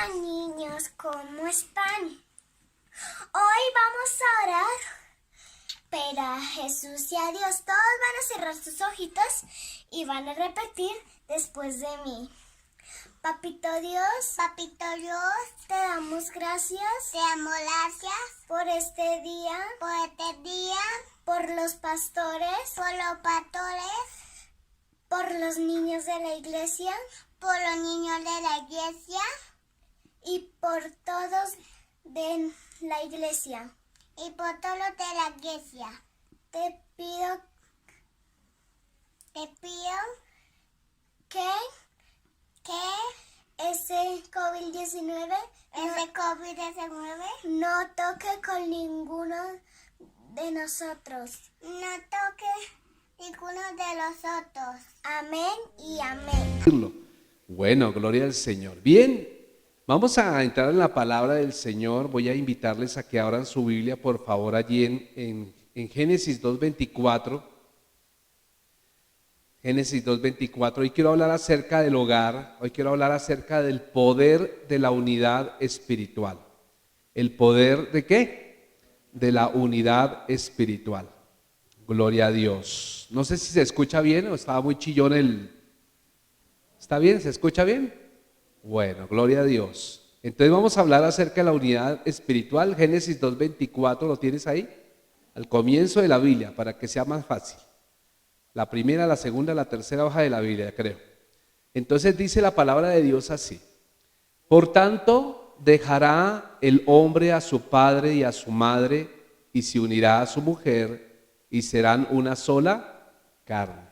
Hola niños, ¿cómo están? Hoy vamos a orar, pero a Jesús y a Dios. Todos van a cerrar sus ojitos y van a repetir después de mí. Papito Dios, te damos gracias por este día, por los pastores, por los niños de la iglesia y por todos de la iglesia. Te pido que ese COVID-19 no toque con ninguno de nosotros. Amén y amén. Bueno, gloria al Señor. Bien, vamos a entrar en la palabra del Señor. Voy a invitarles a que abran su Biblia, por favor, allí en Génesis 2:24. Génesis 2:24. Hoy quiero hablar acerca del hogar. Hoy quiero hablar acerca del poder de la unidad espiritual. ¿El poder de qué? De la unidad espiritual. Gloria a Dios. No sé si se escucha bien o estaba muy chillón el... ¿Está bien? ¿Se escucha bien? Bueno, gloria a Dios. Entonces vamos a hablar acerca de la unidad espiritual. Génesis 2:24, ¿lo tienes ahí? Al comienzo de la Biblia, para que sea más fácil. La primera, la segunda, la tercera hoja de la Biblia, creo. Entonces dice la palabra de Dios así: por tanto, dejará el hombre a su padre y a su madre, y se unirá a su mujer, y serán una sola carne.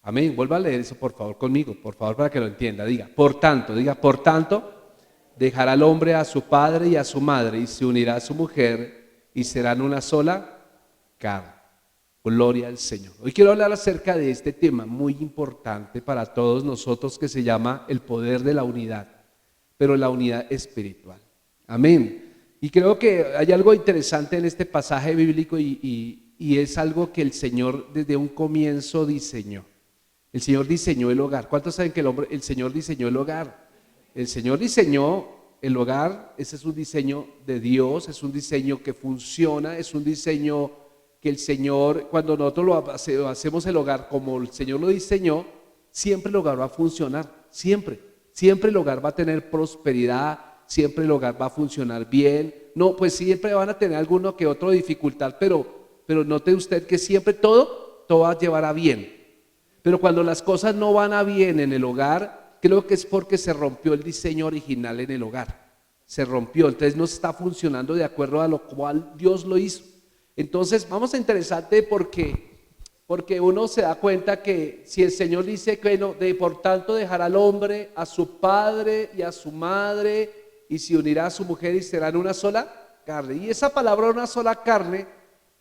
Amén. Vuelva a leer eso por favor conmigo, por favor, para que lo entienda. Diga, por tanto, dejará el hombre a su padre y a su madre, y se unirá a su mujer, y serán una sola carne. Gloria al Señor. Hoy quiero hablar acerca de este tema muy importante para todos nosotros, que se llama el poder de la unidad, pero la unidad espiritual. Amén. Y creo que hay algo interesante en este pasaje bíblico y es algo que el Señor desde un comienzo diseñó. El Señor diseñó el hogar. ¿Cuántos saben que el Señor diseñó el hogar? El Señor diseñó el hogar. Ese es un diseño de Dios, es un diseño que funciona, es un diseño que el Señor, cuando nosotros hacemos el hogar como el Señor lo diseñó, siempre el hogar va a funcionar, siempre el hogar va a tener prosperidad, siempre el hogar va a funcionar bien. No, pues siempre van a tener alguno que otro dificultad, pero note usted que siempre todo va a llevar a bien. Pero cuando las cosas no van a bien en el hogar, creo que es porque se rompió el diseño original en el hogar. Se rompió, entonces no está funcionando de acuerdo a lo cual Dios lo hizo. Entonces vamos a interesante porque uno se da cuenta que si el Señor dice que por tanto dejará al hombre a su padre y a su madre, y se unirá a su mujer y serán una sola carne. Y esa palabra una sola carne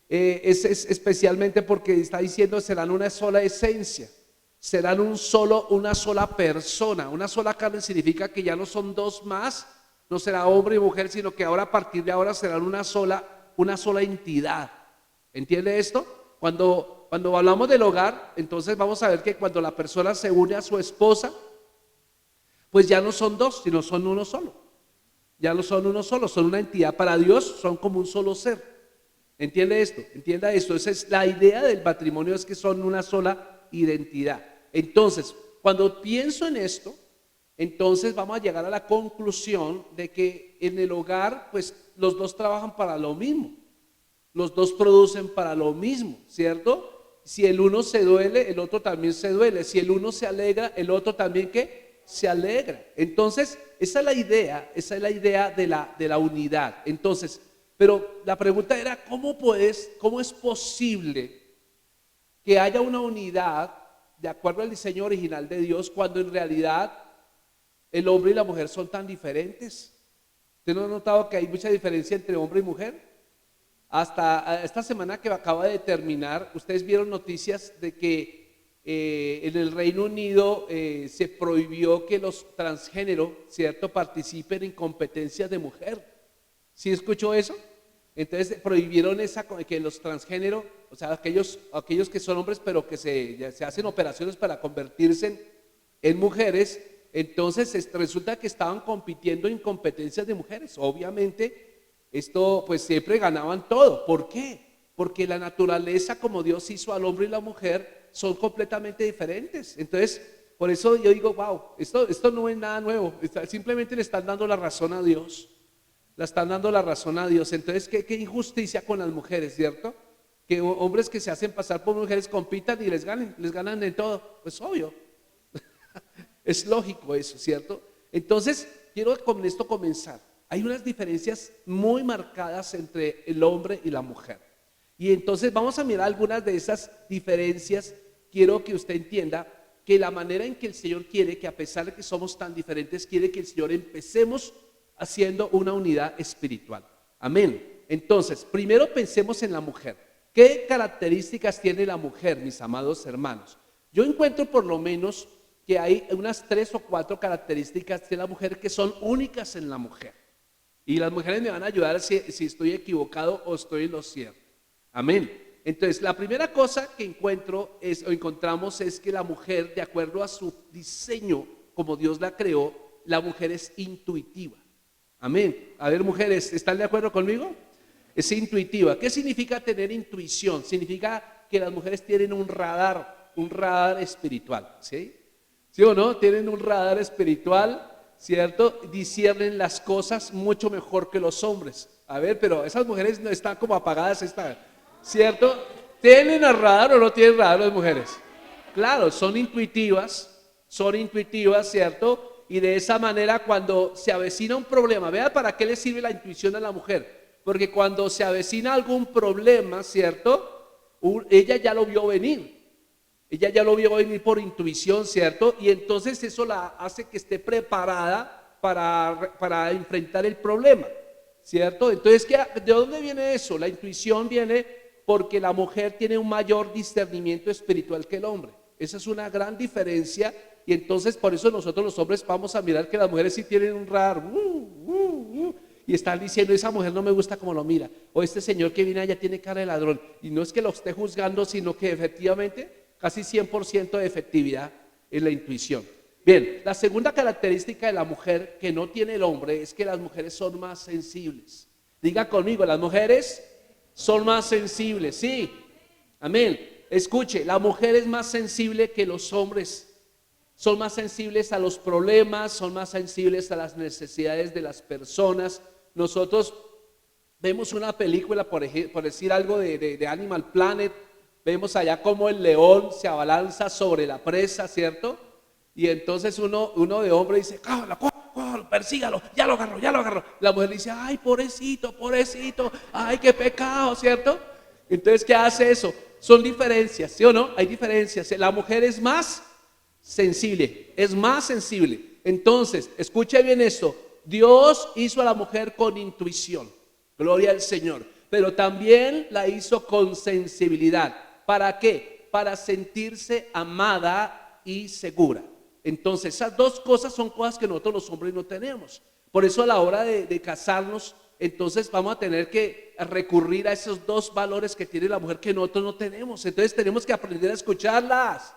es especialmente porque está diciendo serán una sola esencia, serán una sola persona. Una sola carne significa que ya no son dos más, no será hombre y mujer, sino que ahora a partir de ahora serán una sola entidad. ¿Entiende esto? Cuando hablamos del hogar, entonces vamos a ver que cuando la persona se une a su esposa, pues ya no son dos, sino son uno solo. Ya no son uno solo, son una entidad. Para Dios son como un solo ser. ¿Entiende esto? Entienda esto. Esa es la idea del matrimonio, es que son una sola identidad. Entonces, cuando pienso en esto, entonces vamos a llegar a la conclusión de que en el hogar, pues los dos trabajan para lo mismo. Los dos producen para lo mismo, ¿cierto? Si el uno se duele, el otro también se duele. Si el uno se alegra, el otro también ¿qué? Se alegra. Entonces, esa es la idea de la unidad. Entonces, pero la pregunta era, ¿cómo es posible que haya una unidad de acuerdo al diseño original de Dios cuando en realidad el hombre y la mujer son tan diferentes? ¿Usted no ha notado que hay mucha diferencia entre hombre y mujer? Hasta esta semana que acaba de terminar, ustedes vieron noticias de que en el Reino Unido se prohibió que los transgénero, ¿cierto?, participen en competencias de mujer. ¿Sí escuchó eso? Entonces prohibieron que los transgénero, o sea, aquellos que son hombres pero que se hacen operaciones para convertirse en mujeres, Entonces resulta que estaban compitiendo en competencias de mujeres. Obviamente, esto pues siempre ganaban todo. ¿Por qué? Porque la naturaleza como Dios hizo al hombre y la mujer son completamente diferentes. Entonces, por eso yo digo, wow, esto no es nada nuevo. Simplemente le están dando la razón a Dios. La están dando la razón a Dios. Entonces, qué injusticia con las mujeres, ¿cierto? Que hombres que se hacen pasar por mujeres compitan y les ganan en todo. Pues obvio. Es lógico eso, ¿cierto? Entonces, quiero con esto comenzar. Hay unas diferencias muy marcadas entre el hombre y la mujer. Y entonces vamos a mirar algunas de esas diferencias. Quiero que usted entienda que la manera en que el Señor quiere, que a pesar de que somos tan diferentes, quiere que el Señor empecemos haciendo una unidad espiritual. Amén. Entonces, primero pensemos en la mujer. ¿Qué características tiene la mujer, mis amados hermanos? Yo encuentro por lo menos que hay unas 3 o 4 características de la mujer que son únicas en la mujer. Y las mujeres me van a ayudar si estoy equivocado o estoy en lo cierto. Amén. Entonces, la primera cosa que encontramos es que la mujer, de acuerdo a su diseño, como Dios la creó, la mujer es intuitiva. Amén. A ver, mujeres, ¿están de acuerdo conmigo? Es intuitiva. ¿Qué significa tener intuición? Significa que las mujeres tienen un radar espiritual, ¿sí? ¿Sí o no? Tienen un radar espiritual, ¿cierto? Disciernen las cosas mucho mejor que los hombres. A ver, pero esas mujeres no están como apagadas, ¿cierto? ¿Tienen el radar o no tienen radar las mujeres? Claro, son intuitivas, ¿cierto? Y de esa manera cuando se avecina un problema, vea para qué le sirve la intuición a la mujer. Porque cuando se avecina algún problema, ¿cierto? Ella ya lo vio venir. Ella ya lo vio venir por intuición, ¿cierto? Y entonces eso la hace que esté preparada para enfrentar el problema, ¿cierto? Entonces, ¿de dónde viene eso? La intuición viene porque la mujer tiene un mayor discernimiento espiritual que el hombre. Esa es una gran diferencia y entonces por eso nosotros los hombres vamos a mirar que las mujeres sí tienen un radar. Y están diciendo, esa mujer no me gusta como lo mira. O este señor que viene allá tiene cara de ladrón. Y no es que lo esté juzgando, sino que efectivamente casi 100% de efectividad en la intuición. Bien, la segunda característica de la mujer que no tiene el hombre es que las mujeres son más sensibles. Diga conmigo, las mujeres son más sensibles, sí, amén. Escuche, la mujer es más sensible que los hombres. Son más sensibles a los problemas, son más sensibles a las necesidades de las personas. Nosotros vemos una película, por decir algo de Animal Planet. Vemos allá como el león se abalanza sobre la presa, ¿cierto? Y entonces uno de hombre dice, cójalo, persígalo, ya lo agarró. La mujer dice, ay, pobrecito, ay, qué pecado, ¿cierto? Entonces, ¿qué hace eso? Son diferencias, ¿sí o no? Hay diferencias. La mujer es más sensible. Entonces, escuche bien esto. Dios hizo a la mujer con intuición. Gloria al Señor. Pero también la hizo con sensibilidad. ¿Para qué? Para sentirse amada y segura. Entonces, esas dos cosas son cosas que nosotros los hombres no tenemos. Por eso a la hora de casarnos, entonces vamos a tener que recurrir a esos dos valores que tiene la mujer que nosotros no tenemos. Entonces tenemos que aprender a escucharlas.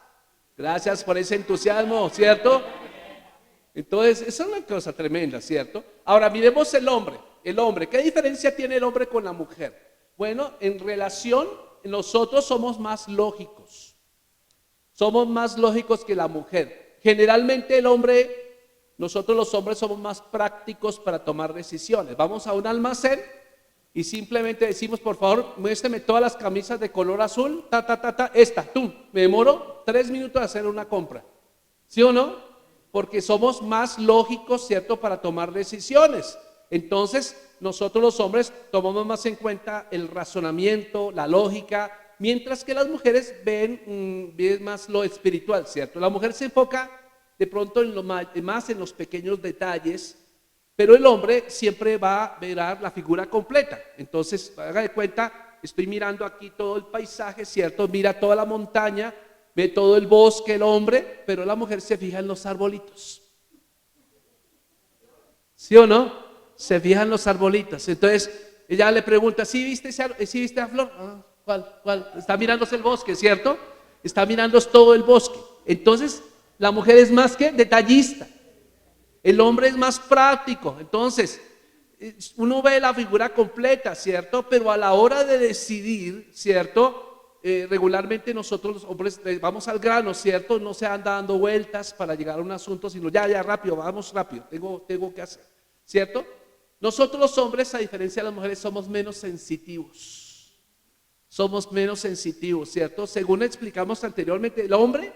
Gracias por ese entusiasmo, ¿cierto? Entonces, esa es una cosa tremenda, ¿cierto? Ahora miremos el hombre. ¿Qué diferencia tiene el hombre con la mujer? Bueno, en relación, nosotros somos más lógicos. Somos más lógicos que la mujer. Generalmente nosotros los hombres somos más prácticos para tomar decisiones. Vamos a un almacén y simplemente decimos, por favor, muéstrame todas las camisas de color azul, me demoro 3 minutos de hacer una compra. ¿Sí o no? Porque somos más lógicos, ¿cierto?, para tomar decisiones. Entonces, nosotros los hombres tomamos más en cuenta el razonamiento, la lógica, mientras que las mujeres ven más lo espiritual, ¿cierto? La mujer se enfoca de pronto más en los pequeños detalles, pero el hombre siempre va a ver la figura completa. Entonces, haga de cuenta, estoy mirando aquí todo el paisaje, ¿cierto? Mira toda la montaña, ve todo el bosque el hombre, pero la mujer se fija en los arbolitos. ¿Sí o no? Se fija en los arbolitos. Entonces, ella le pregunta, ¿sí viste la flor? ¿Cuál? Está mirándose el bosque, ¿cierto? Está mirando todo el bosque. Entonces, la mujer es más que detallista. El hombre es más práctico. Entonces, uno ve la figura completa, ¿cierto? Pero a la hora de decidir, ¿cierto? Regularmente nosotros los hombres vamos al grano, ¿cierto? No se anda dando vueltas para llegar a un asunto, sino ya rápido, vamos rápido, tengo que hacer, ¿cierto? Nosotros los hombres, a diferencia de las mujeres, somos menos sensitivos. Somos menos sensitivos, ¿cierto? Según explicamos anteriormente, el hombre,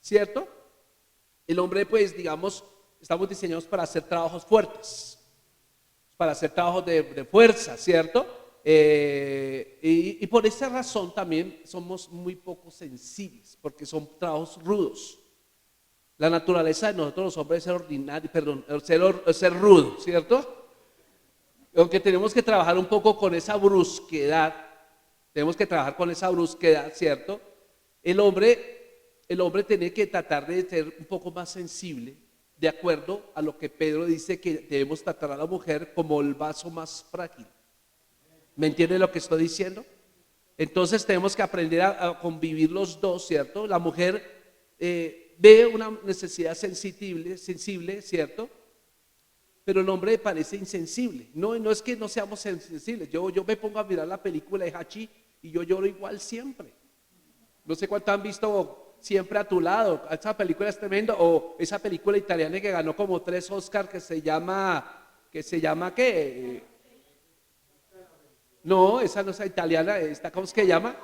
¿cierto? El hombre, pues, digamos, estamos diseñados para hacer trabajos fuertes, para hacer trabajos de fuerza, ¿cierto? Y por esa razón también somos muy poco sensibles, porque son trabajos rudos. La naturaleza de nosotros los hombres es ser ordinario, perdón, ser rudo, ¿cierto? Aunque tenemos que trabajar un poco con esa brusquedad, ¿cierto? El hombre tiene que tratar de ser un poco más sensible, de acuerdo a lo que Pedro dice que debemos tratar a la mujer como el vaso más frágil. ¿Me entiende lo que estoy diciendo? Entonces tenemos que aprender a convivir los dos, ¿cierto? La mujer ve una necesidad sensible, ¿cierto? Pero el hombre parece insensible. No es que no seamos sensibles. Yo me pongo a mirar la película de Hachi y yo lloro igual siempre. No sé cuánto han visto Siempre a tu lado. Esa película es tremenda. O esa película italiana que ganó como 3 Oscars que se llama ¿qué? No, esa no es italiana, ¿cómo es que se llama?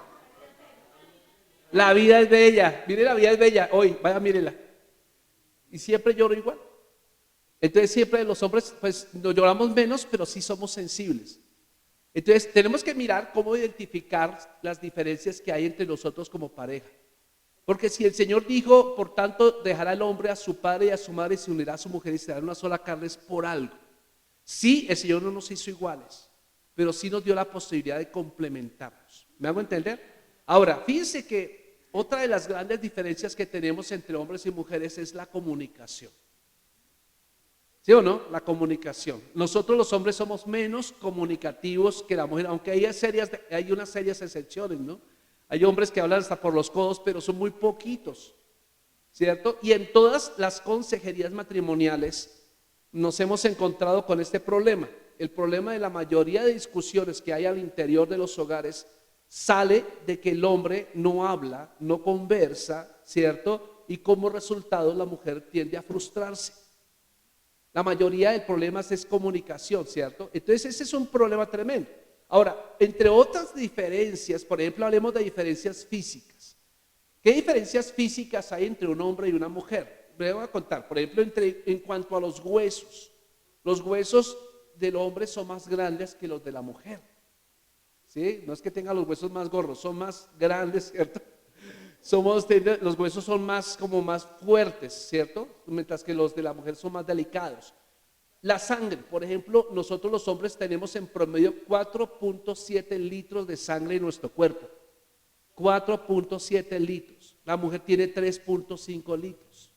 La vida es bella. Mire, la vida es bella. Hoy, vaya, mírela. Y siempre lloro igual. Entonces siempre los hombres, pues, nos lloramos menos, pero sí somos sensibles. Entonces tenemos que mirar cómo identificar las diferencias que hay entre nosotros como pareja. Porque si el Señor dijo, por tanto, dejará el hombre a su padre y a su madre y se unirá a su mujer y será una sola carne, es por algo. Sí, el Señor no nos hizo iguales, pero sí nos dio la posibilidad de complementarnos. ¿Me hago entender? Ahora, fíjense que otra de las grandes diferencias que tenemos entre hombres y mujeres es la comunicación. ¿Sí o no? La comunicación. Nosotros los hombres somos menos comunicativos que la mujer, aunque hay unas serias excepciones, ¿no? Hay hombres que hablan hasta por los codos, pero son muy poquitos, ¿cierto? Y en todas las consejerías matrimoniales nos hemos encontrado con este problema. El problema de la mayoría de discusiones que hay al interior de los hogares sale de que el hombre no habla, no conversa, ¿cierto? Y como resultado la mujer tiende a frustrarse. La mayoría del problema es comunicación, ¿cierto? Entonces ese es un problema tremendo. Ahora, entre otras diferencias, por ejemplo, hablemos de diferencias físicas. ¿Qué diferencias físicas hay entre un hombre y una mujer? Me voy a contar, por ejemplo, en cuanto a los huesos. Los huesos del hombre son más grandes que los de la mujer. ¿Sí? No es que tenga los huesos más gordos, son más grandes, ¿cierto? Los huesos son más fuertes, ¿cierto? Mientras que los de la mujer son más delicados. La sangre, por ejemplo, nosotros los hombres tenemos en promedio 4.7 litros de sangre en nuestro cuerpo. 4.7 litros. La mujer tiene 3.5 litros.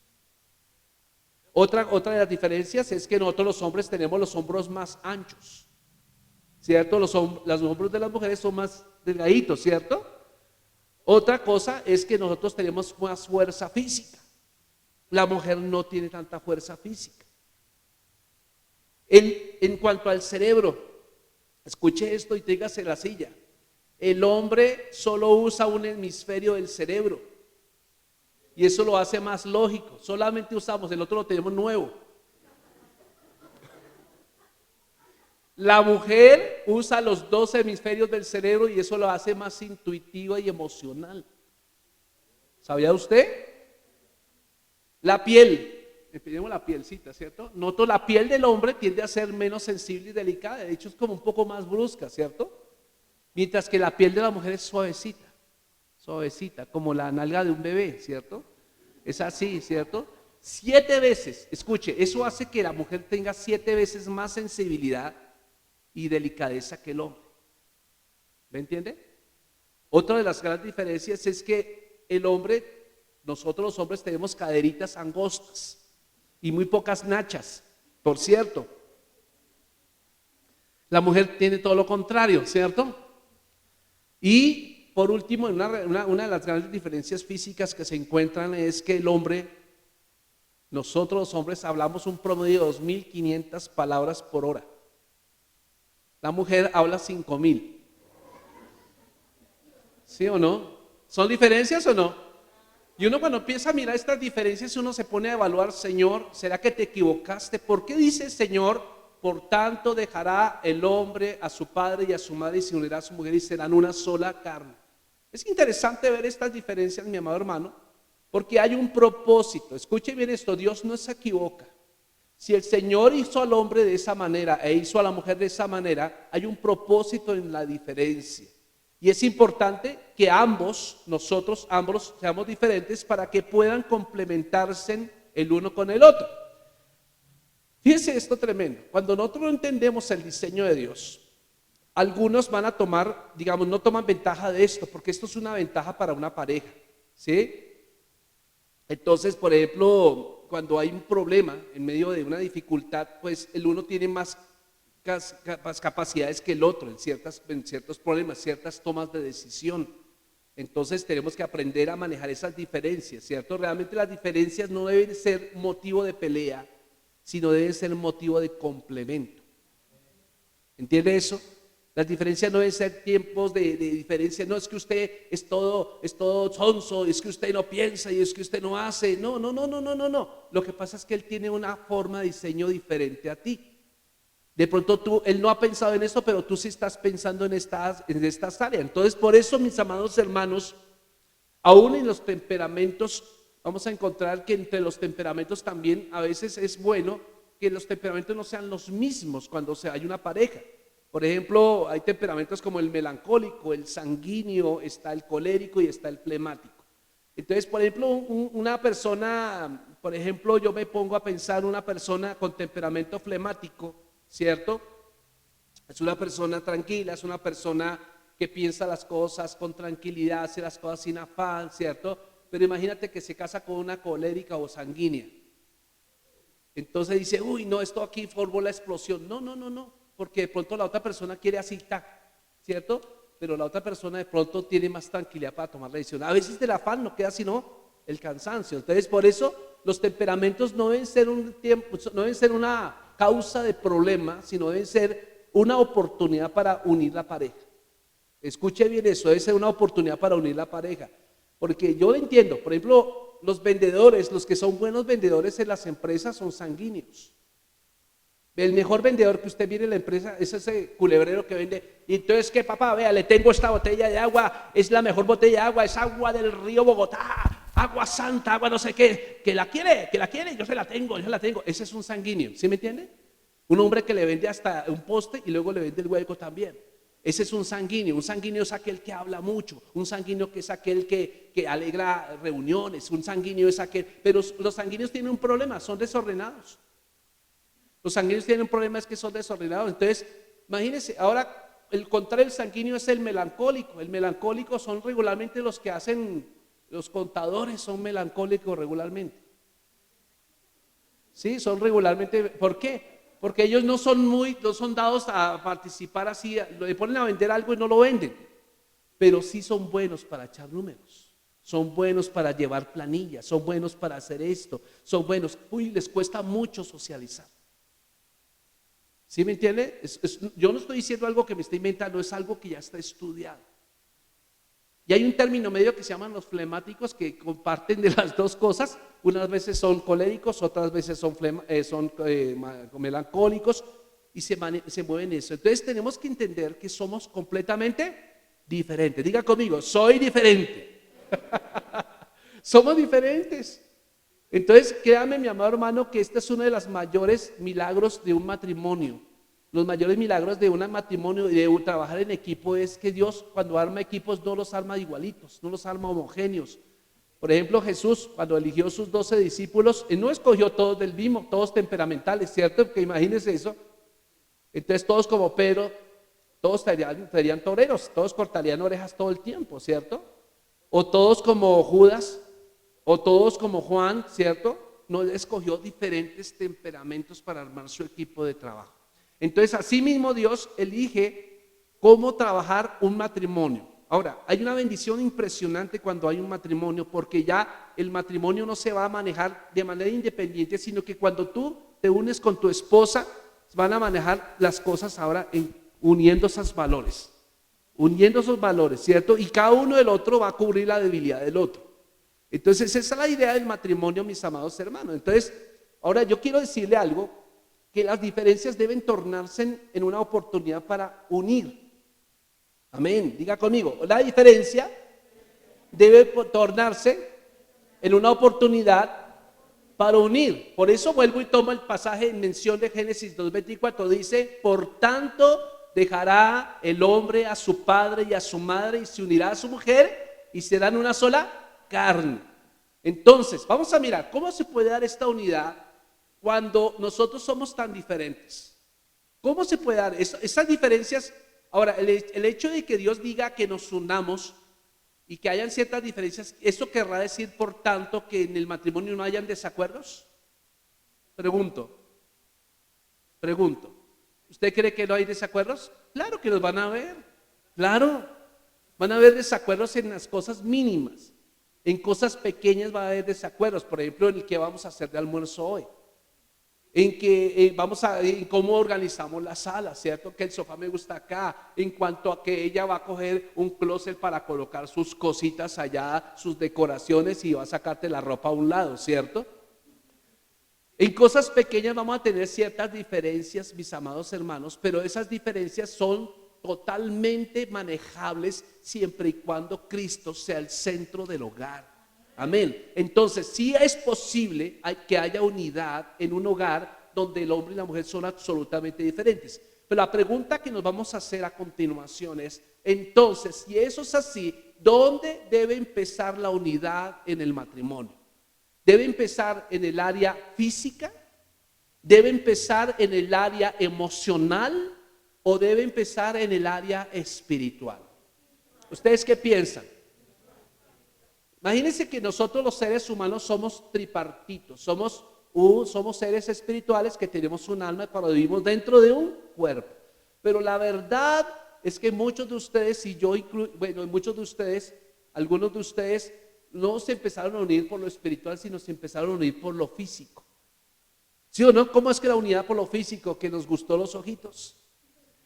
Otra de las diferencias es que nosotros los hombres tenemos los hombros más anchos, ¿cierto? Los hombros de las mujeres son más delgaditos, ¿cierto? Otra cosa es que nosotros tenemos más fuerza física. La mujer no tiene tanta fuerza física. En cuanto al cerebro, escuche esto y trígase la silla. El hombre solo usa un hemisferio del cerebro y eso lo hace más lógico. Solamente usamos, el otro lo tenemos nuevo. La mujer usa los 2 hemisferios del cerebro y eso lo hace más intuitiva y emocional. ¿Sabía usted? La piel. Tenemos la pielcita, ¿cierto? Noto la piel del hombre tiende a ser menos sensible y delicada, de hecho es como un poco más brusca, ¿cierto? Mientras que la piel de la mujer es suavecita, como la nalga de un bebé, ¿cierto? Es así, ¿cierto? 7 veces, escuche, eso hace que la mujer tenga 7 veces más sensibilidad y delicadeza que el hombre. ¿Me entiende? Otra de las grandes diferencias es que nosotros los hombres tenemos caderitas angostas y muy pocas nachas, por cierto. La mujer tiene todo lo contrario, ¿cierto? Y por último, una de las grandes diferencias físicas que se encuentran es que el hombre Nosotros los hombres hablamos un promedio de 2.500 palabras por hora. La mujer habla 5.000. ¿Sí o no? ¿Son diferencias o no? Y uno cuando empieza a mirar estas diferencias, uno se pone a evaluar, Señor, ¿será que te equivocaste? ¿Por qué dice el Señor, por tanto dejará el hombre a su padre y a su madre y se unirá a su mujer y serán una sola carne? Es interesante ver estas diferencias, mi amado hermano, porque hay un propósito. Escuche bien esto, Dios no se equivoca. Si el Señor hizo al hombre de esa manera e hizo a la mujer de esa manera, hay un propósito en la diferencia. Y es importante que nosotros ambos seamos diferentes para que puedan complementarse el uno con el otro. Fíjense esto tremendo. Cuando nosotros no entendemos el diseño de Dios, algunos van a tomar, digamos, no toman ventaja de esto, porque esto es una ventaja para una pareja, ¿sí? Entonces, por ejemplo, cuando hay un problema en medio de una dificultad, pues el uno tiene más capacidades que el otro en ciertos problemas, ciertas tomas de decisión. Entonces tenemos que aprender a manejar esas diferencias, ¿cierto? Realmente las diferencias no deben ser motivo de pelea, sino deben ser motivo de complemento. ¿Entiende eso? Las diferencias no deben ser tiempos de diferencia. No es que usted es todo sonso, es que usted no piensa y es que usted no hace. No. Lo que pasa es que él tiene una forma de diseño diferente a ti. De pronto él no ha pensado en eso, pero tú sí estás pensando en estas áreas. Entonces, por eso, mis amados hermanos, aún en los temperamentos, vamos a encontrar que entre los temperamentos también a veces es bueno que los temperamentos no sean los mismos cuando hay una pareja. Por ejemplo, hay temperamentos como el melancólico, el sanguíneo, está el colérico y está el flemático. Entonces, por ejemplo, una persona, por ejemplo, yo me pongo a pensar una persona con temperamento flemático, ¿cierto? Es una persona tranquila, es una persona que piensa las cosas con tranquilidad, hace las cosas sin afán, ¿cierto? Pero imagínate que se casa con una colérica o sanguínea. Entonces dice, uy, no, esto aquí formó la explosión. No, porque de pronto la otra persona quiere así, ¿cierto? Pero la otra persona de pronto tiene más tranquilidad para tomar la decisión. A veces del afán no queda sino el cansancio. Entonces, por eso los temperamentos no deben ser no deben ser una causa de problema, sino deben ser una oportunidad para unir la pareja. Escuche bien eso, debe ser una oportunidad para unir la pareja. Porque yo lo entiendo, por ejemplo, los vendedores, los que son buenos vendedores en las empresas son sanguíneos. El mejor vendedor que usted viene en la empresa es ese culebrero que vende. Y entonces, ¿qué, papá? Vea, le tengo esta botella de agua, es la mejor botella de agua, es agua del río Bogotá, agua santa, agua no sé qué, que la quiere, yo se la tengo. Ese es un sanguíneo, ¿sí me entiende? Un hombre que le vende hasta un poste y luego le vende el hueco también. Ese es un sanguíneo es aquel que habla mucho, un sanguíneo que es aquel que alegra reuniones, un sanguíneo es aquel, pero los sanguíneos tienen un problema, son desordenados. Los sanguíneos tienen un problema, es que son desordenados. Entonces, imagínense, ahora el contrario del sanguíneo es el melancólico. El melancólico son regularmente los que hacen, los contadores son melancólicos regularmente. Sí, son regularmente, ¿por qué? Porque ellos no son dados a participar así, le ponen a vender algo y no lo venden, pero sí son buenos para echar números, son buenos para llevar planillas, son buenos para hacer esto, son buenos, les cuesta mucho socializar. ¿Sí me entiende? Yo no estoy diciendo algo que me estoy inventando, es algo que ya está estudiado. Y hay un término medio que se llaman los flemáticos que comparten de las dos cosas. Unas veces son coléricos, otras veces son melancólicos y se mueven eso. Entonces tenemos que entender que somos completamente diferentes. Diga conmigo, soy diferente. Somos diferentes. Entonces, créame, mi amado hermano, que este es uno de los mayores milagros de un matrimonio. Los mayores milagros de un matrimonio y de trabajar en equipo es que Dios, cuando arma equipos, no los arma igualitos, no los arma homogéneos. Por ejemplo, Jesús, cuando eligió sus 12 discípulos, Él no escogió todos del mismo, todos temperamentales, ¿cierto? Porque imagínense eso. Entonces, todos como Pedro, todos serían toreros, todos cortarían orejas todo el tiempo, ¿cierto? O todos como Judas, o todos como Juan, ¿cierto? No, escogió diferentes temperamentos para armar su equipo de trabajo. Entonces, así mismo Dios elige cómo trabajar un matrimonio. Ahora, hay una bendición impresionante cuando hay un matrimonio, porque ya el matrimonio no se va a manejar de manera independiente, sino que cuando tú te unes con tu esposa, van a manejar las cosas ahora uniendo esos valores, ¿cierto? Y cada uno del otro va a cubrir la debilidad del otro. Entonces esa es la idea del matrimonio, mis amados hermanos. Entonces, ahora yo quiero decirle algo, que las diferencias deben tornarse en una oportunidad para unir. Amén, diga conmigo, la diferencia debe tornarse en una oportunidad para unir. Por eso vuelvo y tomo el pasaje en mención de Génesis 2:24, dice, por tanto dejará el hombre a su padre y a su madre y se unirá a su mujer y serán una sola carne. Entonces, vamos a mirar cómo se puede dar esta unidad cuando nosotros somos tan diferentes. ¿Cómo se puede dar esas diferencias? Ahora, el hecho de que Dios diga que nos unamos y que hayan ciertas diferencias, ¿eso querrá decir, por tanto, que en el matrimonio no hayan desacuerdos? Pregunto. ¿Usted cree que no hay desacuerdos? Claro que los van a haber. Claro, van a haber desacuerdos en las cosas mínimas. En cosas pequeñas va a haber desacuerdos. Por ejemplo, en el que vamos a hacer de almuerzo hoy. En cómo organizamos la sala, ¿cierto? Que el sofá me gusta acá, en cuanto a que ella va a coger un closet para colocar sus cositas allá, sus decoraciones, y va a sacarte la ropa a un lado, ¿cierto? En cosas pequeñas vamos a tener ciertas diferencias, mis amados hermanos, pero esas diferencias son totalmente manejables siempre y cuando Cristo sea el centro del hogar. Amén. Entonces, sí es posible que haya unidad en un hogar donde el hombre y la mujer son absolutamente diferentes. Pero la pregunta que nos vamos a hacer a continuación es, entonces, si eso es así, ¿dónde debe empezar la unidad en el matrimonio? ¿Debe empezar en el área física? ¿Debe empezar en el área emocional? ¿O debe empezar en el área espiritual? ¿Ustedes qué piensan? Imagínense que nosotros los seres humanos somos tripartitos, somos seres espirituales que tenemos un alma cuando vivimos dentro de un cuerpo. Pero la verdad es que muchos de ustedes, y yo muchos de ustedes, algunos de ustedes no se empezaron a unir por lo espiritual, sino se empezaron a unir por lo físico. ¿Sí o no? ¿Cómo es que la unidad por lo físico? Que nos gustó los ojitos,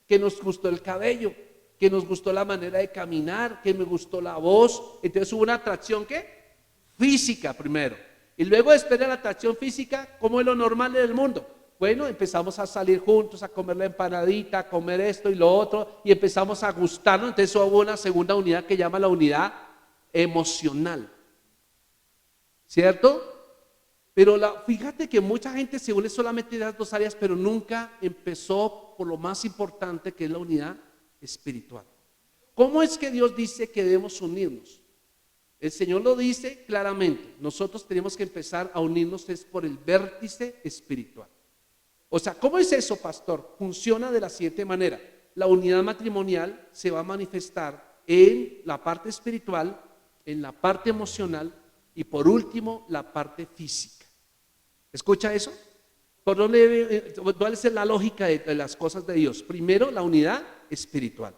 que nos gustó el cabello, que nos gustó la manera de caminar, que me gustó la voz. Entonces hubo una atracción, ¿qué? Física primero. Y luego después de la atracción física, ¿cómo es lo normal del mundo? Bueno, empezamos a salir juntos, a comer la empanadita, a comer esto y lo otro, y empezamos a gustarnos. Entonces hubo una segunda unidad que llama la unidad emocional, ¿cierto? Pero fíjate que mucha gente se une solamente en las dos áreas, pero nunca empezó por lo más importante, que es la unidad espiritual. ¿Cómo es que Dios dice que debemos unirnos? El Señor lo dice claramente. Nosotros tenemos que empezar a unirnos es por el vértice espiritual. O sea, ¿cómo es eso, pastor? Funciona de la siguiente manera. La unidad matrimonial se va a manifestar en la parte espiritual, en la parte emocional y por último la parte física. ¿Escucha eso? ¿Cuál es la lógica de las cosas de Dios? Primero, la unidad espiritual.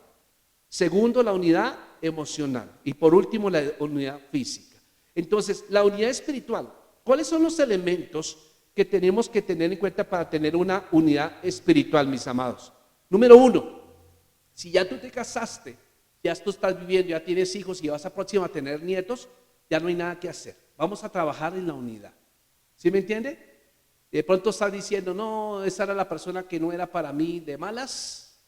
Segundo, la unidad emocional. Y por último, la unidad física. Entonces, la unidad espiritual. ¿Cuáles son los elementos que tenemos que tener en cuenta para tener una unidad espiritual, mis amados? Número uno, si ya tú te casaste, ya tú estás viviendo, ya tienes hijos y vas a próximo a tener nietos, ya no hay nada que hacer. Vamos a trabajar en la unidad. ¿Sí me entiende? De pronto estás diciendo, no, esa era la persona que no era para mí, de malas.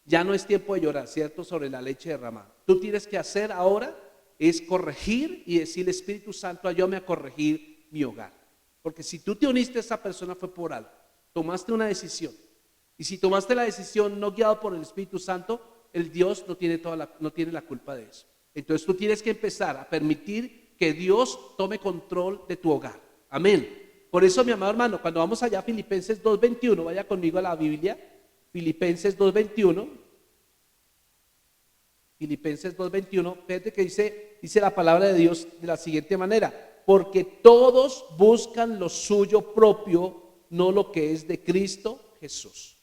Ya no es tiempo de llorar, ¿cierto? Sobre la leche derramada. Tú tienes que hacer ahora es corregir y decirle, Espíritu Santo, ayúdame a corregir mi hogar. Porque si tú te uniste a esa persona fue por algo. Tomaste una decisión. Y si tomaste la decisión no guiado por el Espíritu Santo, el Dios no tiene la culpa de eso. Entonces tú tienes que empezar a permitir que Dios tome control de tu hogar. Amén. Por eso, mi amado hermano, cuando vamos allá a Filipenses 2:21, vaya conmigo a la Biblia. Filipenses 2:21. Filipenses 2:21, fíjate que dice la palabra de Dios de la siguiente manera: porque todos buscan lo suyo propio, no lo que es de Cristo Jesús.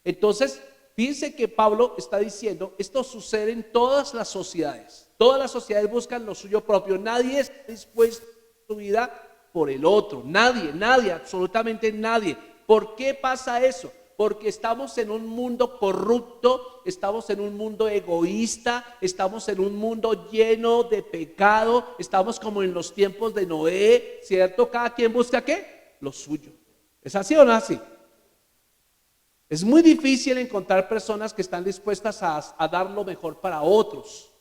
Entonces, fíjense que Pablo está diciendo, esto sucede en todas las sociedades. Todas las sociedades buscan lo suyo propio. Nadie está dispuesto tu vida por el otro. Nadie, absolutamente nadie. ¿Por qué pasa eso? Porque estamos en un mundo corrupto, estamos en un mundo egoísta, estamos en un mundo lleno de pecado, estamos como en los tiempos de Noé, ¿cierto? Cada quien busca ¿qué? Lo suyo. ¿Es así o no así? Es muy difícil encontrar personas que están dispuestas a dar lo mejor para otros.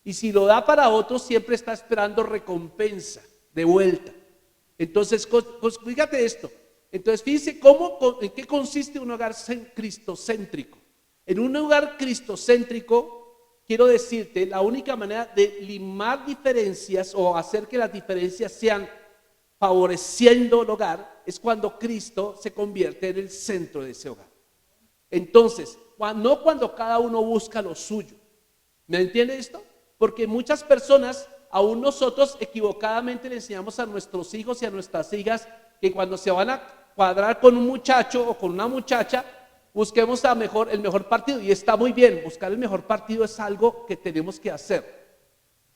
Y si lo da para otros, siempre está esperando recompensa de vuelta. Entonces, fíjate esto. Entonces, fíjense en qué consiste un hogar cristocéntrico. En un hogar cristocéntrico, quiero decirte, la única manera de limar diferencias o hacer que las diferencias sean favoreciendo el hogar es cuando Cristo se convierte en el centro de ese hogar. Entonces, no cuando cada uno busca lo suyo. ¿Me entiende esto? Porque muchas personas, aún nosotros equivocadamente le enseñamos a nuestros hijos y a nuestras hijas que cuando se van a cuadrar con un muchacho o con una muchacha, busquemos el mejor partido. Y está muy bien, buscar el mejor partido es algo que tenemos que hacer.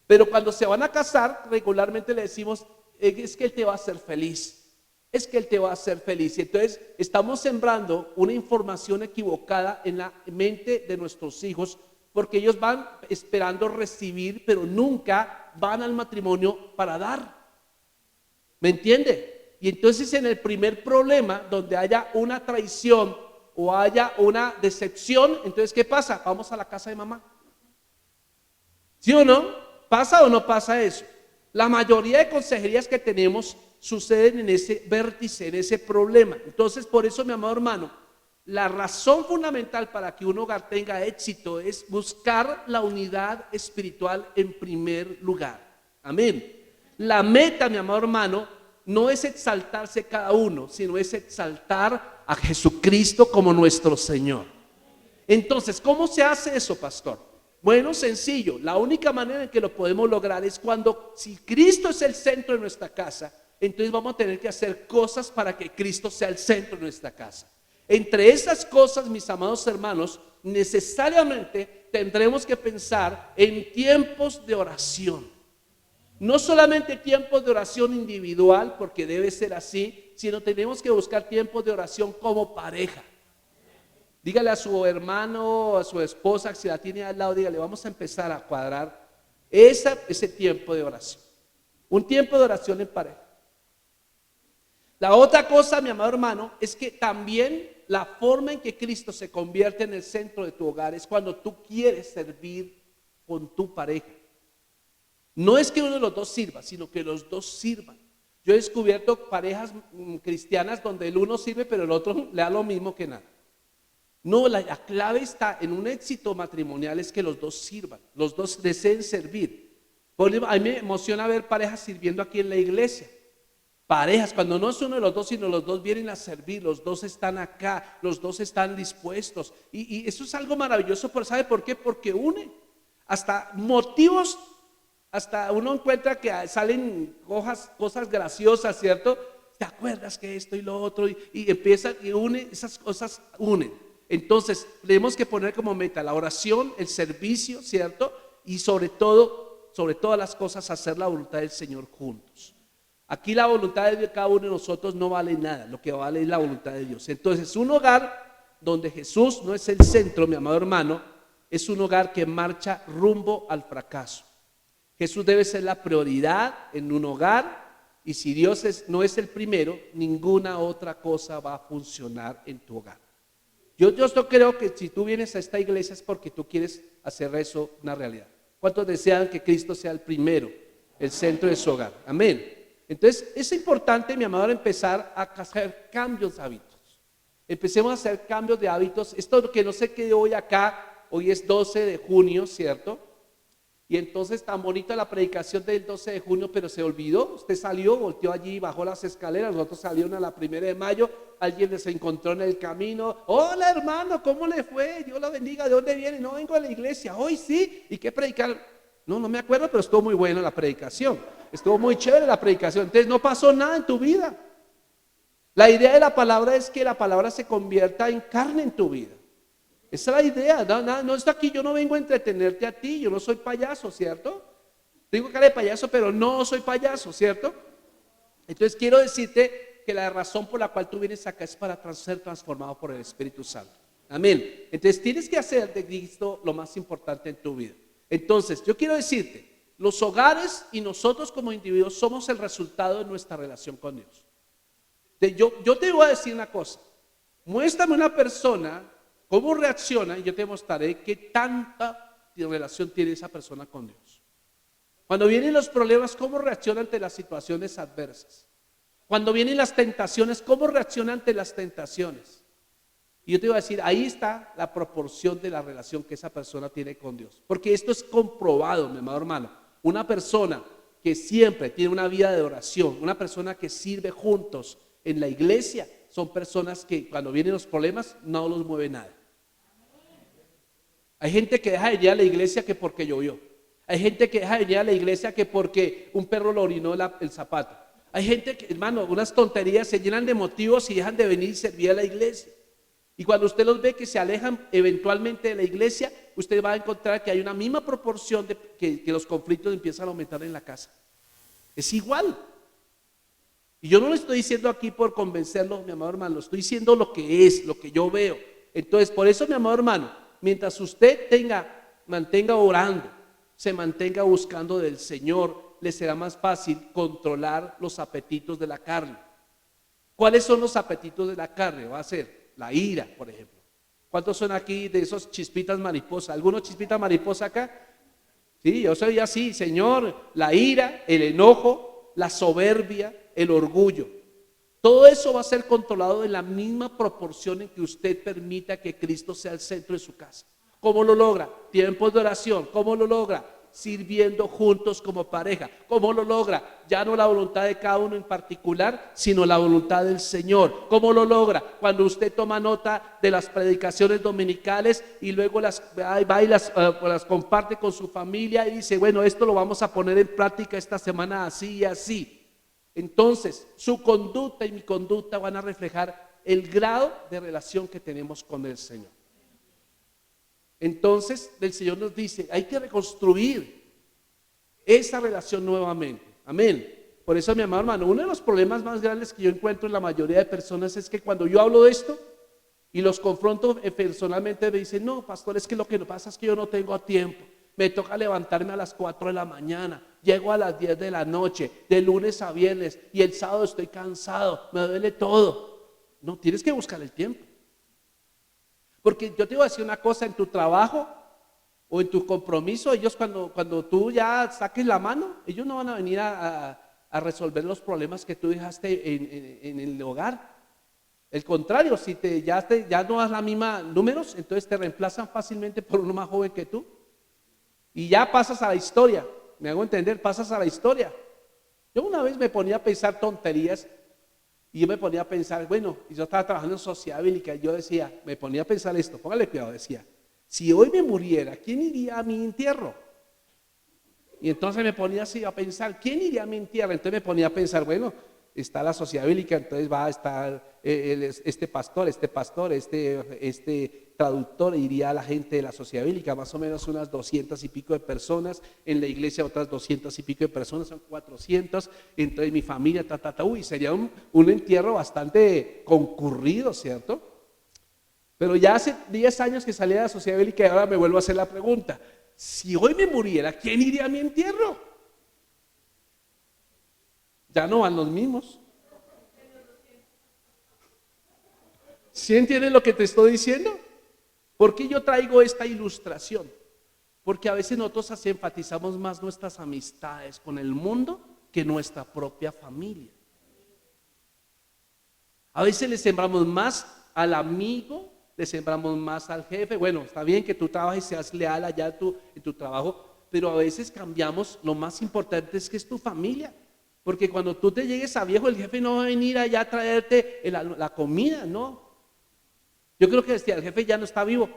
Pero cuando se van a casar, regularmente le decimos, es que él te va a hacer feliz. Es que él te va a hacer feliz. Y entonces estamos sembrando una información equivocada en la mente de nuestros hijos, porque ellos van esperando recibir, pero nunca van al matrimonio para dar. ¿Me entiende? Y entonces en el primer problema, donde haya una traición o haya una decepción, entonces ¿qué pasa? Vamos a la casa de mamá. ¿Sí o no? ¿Pasa o no pasa eso? La mayoría de consejerías que tenemos suceden en ese vértice, en ese problema. Entonces, por eso, mi amado hermano, la razón fundamental para que un hogar tenga éxito es buscar la unidad espiritual en primer lugar. Amén. La meta, mi amado hermano, no es exaltarse cada uno, sino es exaltar a Jesucristo como nuestro Señor. Entonces, ¿cómo se hace eso, pastor? Bueno, sencillo. La única manera en que lo podemos lograr es si Cristo es el centro de nuestra casa, entonces vamos a tener que hacer cosas para que Cristo sea el centro de nuestra casa. Entre esas cosas, mis amados hermanos, necesariamente tendremos que pensar en tiempos de oración. No solamente tiempos de oración individual, porque debe ser así, sino tenemos que buscar tiempos de oración como pareja. Dígale a su hermano, a su esposa, si la tiene al lado, dígale, vamos a empezar a cuadrar ese tiempo de oración. Un tiempo de oración en pareja. La otra cosa, mi amado hermano, es que también la forma en que Cristo se convierte en el centro de tu hogar es cuando tú quieres servir con tu pareja. No es que uno de los dos sirva, sino que los dos sirvan. Yo he descubierto parejas cristianas donde el uno sirve, pero el otro le da lo mismo que nada. No, la clave está en un éxito matrimonial, es que los dos sirvan, los dos deseen servir. A mí me emociona ver parejas sirviendo aquí en la iglesia. Parejas, cuando no es uno de los dos, sino los dos vienen a servir, los dos están acá, los dos están dispuestos. Y eso es algo maravilloso, ¿sabe por qué? Porque une hasta motivos, hasta uno encuentra que salen cosas graciosas, ¿cierto? ¿Te acuerdas que esto y lo otro? Y empieza y une, esas cosas unen. Entonces, tenemos que poner como meta la oración, el servicio, ¿cierto? Y sobre todas las cosas, hacer la voluntad del Señor juntos. Aquí la voluntad de cada uno de nosotros no vale nada, lo que vale es la voluntad de Dios. Entonces, un hogar donde Jesús no es el centro, mi amado hermano, es un hogar que marcha rumbo al fracaso. Jesús debe ser la prioridad en un hogar, y si Dios no es el primero, ninguna otra cosa va a funcionar en tu hogar. Yo creo que si tú vienes a esta iglesia es porque tú quieres hacer eso una realidad. ¿Cuántos desean que Cristo sea el primero, el centro de su hogar? Amén. Entonces es importante, mi amado, empezar a hacer cambios de hábitos. Empecemos a hacer cambios de hábitos. Esto que no sé qué hoy acá, hoy es 12 de junio, ¿cierto? Y entonces tan bonita la predicación del 12 de junio, pero se olvidó. Usted salió, volteó allí, bajó las escaleras, nosotros salieron a la 1 de mayo, alguien les encontró en el camino. Hola hermano, ¿cómo le fue? Dios lo bendiga, ¿de dónde viene? No, vengo a la iglesia, hoy sí. ¿Y qué predicaron? No me acuerdo, pero estuvo muy buena la predicación. Estuvo muy chévere la predicación. Entonces no pasó nada en tu vida. La idea de la palabra es que la palabra se convierta en carne en tu vida. Esa es la idea. No está aquí, yo no vengo a entretenerte a ti, yo no soy payaso, ¿cierto? Tengo cara de payaso, pero no soy payaso, ¿cierto? Entonces quiero decirte que la razón por la cual tú vienes acá es para ser transformado por el Espíritu Santo. Amén. Entonces tienes que hacer de Cristo lo más importante en tu vida. Entonces yo quiero decirte, los hogares y nosotros como individuos somos el resultado de nuestra relación con Dios. Yo te voy a decir una cosa, muéstrame una persona cómo reacciona y yo te mostraré qué tanta relación tiene esa persona con Dios. Cuando vienen los problemas, cómo reacciona ante las situaciones adversas. Cuando vienen las tentaciones, cómo reacciona ante las tentaciones. Y yo te voy a decir, ahí está la proporción de la relación que esa persona tiene con Dios. Porque esto es comprobado, mi amado hermano. Una persona que siempre tiene una vida de oración, una persona que sirve juntos en la iglesia, son personas que cuando vienen los problemas no los mueve nada. Hay gente que deja de ir a la iglesia que porque llovió. Hay gente que deja de ir a la iglesia que porque un perro le orinó el zapato. Hay gente que, hermano, unas tonterías se llenan de motivos y dejan de venir y servir a la iglesia. Y cuando usted los ve que se alejan eventualmente de la iglesia, usted va a encontrar que hay una misma proporción de que los conflictos empiezan a aumentar en la casa. Es igual. Y yo no le estoy diciendo aquí por convencerlo, mi amado hermano, estoy diciendo lo que es, lo que yo veo. Entonces, por eso, mi amado hermano, mientras usted mantenga orando, se mantenga buscando del Señor, le será más fácil controlar los apetitos de la carne. ¿Cuáles son los apetitos de la carne? Va a ser la ira, por ejemplo. ¿Cuántos son aquí de esos chispitas mariposa? ¿Algunos chispitas mariposa acá? Sí, yo soy así, Señor. La ira, el enojo, la soberbia, el orgullo. Todo eso va a ser controlado en la misma proporción en que usted permita que Cristo sea el centro de su casa. ¿Cómo lo logra? Tiempos de oración. ¿Cómo lo logra? Sirviendo juntos como pareja. ¿Cómo lo logra? Ya no la voluntad de cada uno en particular, sino la voluntad del Señor. ¿Cómo lo logra? Cuando usted toma nota de las predicaciones dominicales y luego las comparte con su familia y dice, bueno, esto lo vamos a poner en práctica esta semana así y así. Entonces, su conducta y mi conducta van a reflejar el grado de relación que tenemos con el Señor. Entonces, el Señor nos dice, hay que reconstruir esa relación nuevamente. Amén. Por eso, mi amado hermano, uno de los problemas más grandes que yo encuentro en la mayoría de personas es que cuando yo hablo de esto y los confronto personalmente, me dicen, no, pastor, es que lo que pasa es que yo no tengo tiempo. Me toca levantarme a las 4 de la mañana, llego a las 10 de la noche, de lunes a viernes, y el sábado estoy cansado, me duele todo. No, tienes que buscar el tiempo. Porque yo te voy a decir una cosa, en tu trabajo o en tu compromiso, ellos cuando tú ya saques la mano, ellos no van a venir a resolver los problemas que tú dejaste en el hogar. El contrario, si ya no das la misma números, entonces te reemplazan fácilmente por uno más joven que tú. Y ya pasas a la historia, me hago entender, pasas a la historia. Yo una vez me ponía a pensar tonterías y yo me ponía a pensar, bueno, y yo estaba trabajando en sociedad bíblica y yo decía, me ponía a pensar esto, póngale cuidado, decía, si hoy me muriera, ¿quién iría a mi entierro? Y entonces me ponía así a pensar, ¿quién iría a mi entierro? Entonces me ponía a pensar, bueno, está la sociedad bíblica, entonces va a estar este pastor, este traductor, iría a la gente de la sociedad bíblica, más o menos unas 200 y pico de personas, en la iglesia otras 200 y pico de personas, son 400, entonces mi familia, uy, sería un entierro bastante concurrido, ¿cierto? Pero ya hace 10 años que salí de la sociedad bíblica y ahora me vuelvo a hacer la pregunta, si hoy me muriera, ¿quién iría a mi entierro? Ya no van los mismos. ¿Sí entiendes lo que te estoy diciendo? ¿Por qué yo traigo esta ilustración? Porque a veces nosotros enfatizamos más nuestras amistades con el mundo que nuestra propia familia. A veces le sembramos más al amigo, le sembramos más al jefe. Bueno, está bien que tú trabajes y seas leal allá en tu trabajo, pero a veces cambiamos, lo más importante es que es tu familia. Porque cuando tú te llegues a viejo, el jefe no va a venir allá a traerte la comida, no. Yo creo que el jefe ya no está vivo.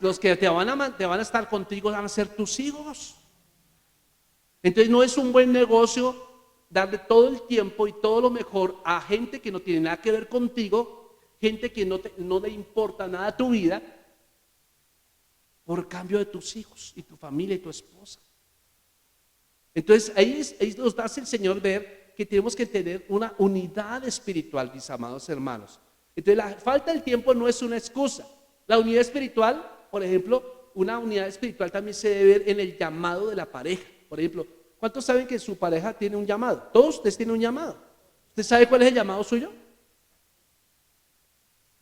Los que te van a estar contigo van a ser tus hijos. Entonces no es un buen negocio darle todo el tiempo y todo lo mejor a gente que no tiene nada que ver contigo, gente que no le importa nada a tu vida, por cambio de tus hijos y tu familia y tu esposa. Entonces ahí nos hace el Señor ver que tenemos que tener una unidad espiritual, mis amados hermanos. Entonces la falta del tiempo no es una excusa. La unidad espiritual, por ejemplo, una unidad espiritual también se debe ver en el llamado de la pareja. Por ejemplo, ¿cuántos saben que su pareja tiene un llamado? Todos ustedes tienen un llamado. ¿Usted sabe cuál es el llamado suyo?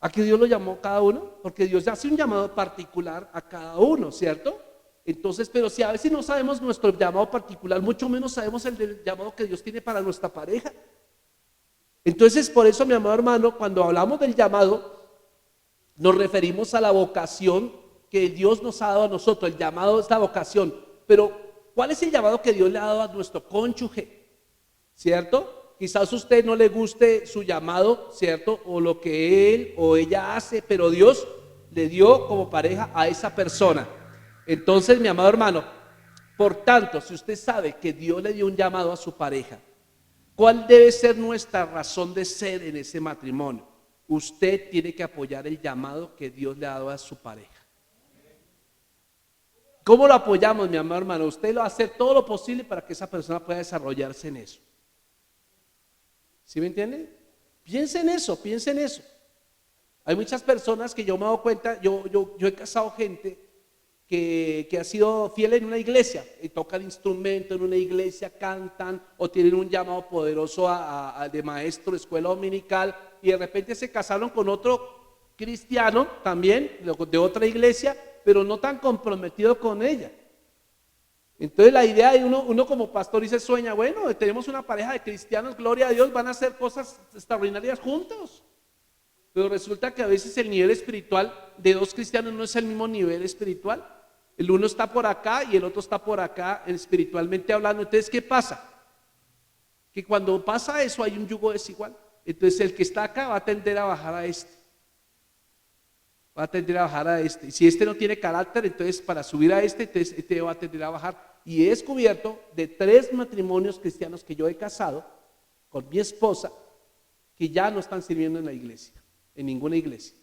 ¿A qué Dios lo llamó cada uno? Porque Dios hace un llamado particular a cada uno, ¿cierto? Entonces, pero si a veces no sabemos nuestro llamado particular, mucho menos sabemos el del llamado que Dios tiene para nuestra pareja. Entonces, por eso, mi amado hermano, cuando hablamos del llamado, nos referimos a la vocación que Dios nos ha dado a nosotros. El llamado es la vocación. Pero, ¿cuál es el llamado que Dios le ha dado a nuestro cónyuge? ¿Cierto? Quizás a usted no le guste su llamado, ¿cierto? O lo que él o ella hace, pero Dios le dio como pareja a esa persona. Entonces, mi amado hermano, por tanto, si usted sabe que Dios le dio un llamado a su pareja, ¿cuál debe ser nuestra razón de ser en ese matrimonio? Usted tiene que apoyar el llamado que Dios le ha dado a su pareja. ¿Cómo lo apoyamos, mi amado hermano? Usted lo va a hacer todo lo posible para que esa persona pueda desarrollarse en eso. ¿Sí me entiende? Piense en eso, piense en eso. Hay muchas personas que yo me he dado cuenta, yo he casado gente que ha sido fiel en una iglesia, y tocan instrumento en una iglesia, cantan o tienen un llamado poderoso de maestro de escuela dominical, y de repente se casaron con otro cristiano también, de otra iglesia, pero no tan comprometido con ella. Entonces la idea de uno como pastor dice, sueña, bueno, tenemos una pareja de cristianos, gloria a Dios, van a hacer cosas extraordinarias juntos. Pero resulta que a veces el nivel espiritual de dos cristianos no es el mismo nivel espiritual. El uno está por acá y el otro está por acá espiritualmente hablando. Entonces, ¿qué pasa? Que cuando pasa eso hay un yugo desigual. Entonces el que está acá va a tender a bajar a este. Va a tender a bajar a este. Y si este no tiene carácter, entonces para subir a este, entonces este va a tender a bajar. Y he descubierto de 3 matrimonios cristianos que yo he casado con mi esposa que ya no están sirviendo en la iglesia, en ninguna iglesia.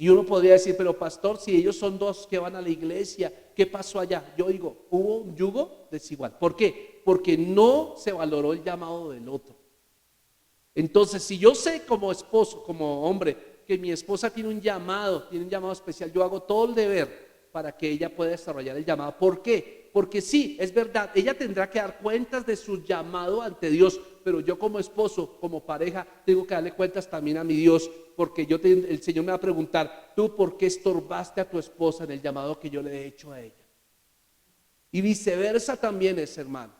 Y uno podría decir, pero pastor, si ellos son 2 que van a la iglesia, ¿qué pasó allá? Yo digo, hubo un yugo desigual. ¿Por qué? Porque no se valoró el llamado del otro. Entonces, si yo sé como esposo, como hombre, que mi esposa tiene un llamado especial, yo hago todo el deber para que ella pueda desarrollar el llamado. ¿Por qué? Porque sí, es verdad, ella tendrá que dar cuentas de su llamado ante Dios, pero yo como esposo, como pareja, tengo que darle cuentas también a mi Dios, porque el Señor me va a preguntar, ¿tú por qué estorbaste a tu esposa en el llamado que yo le he hecho a ella? Y viceversa también es, hermano.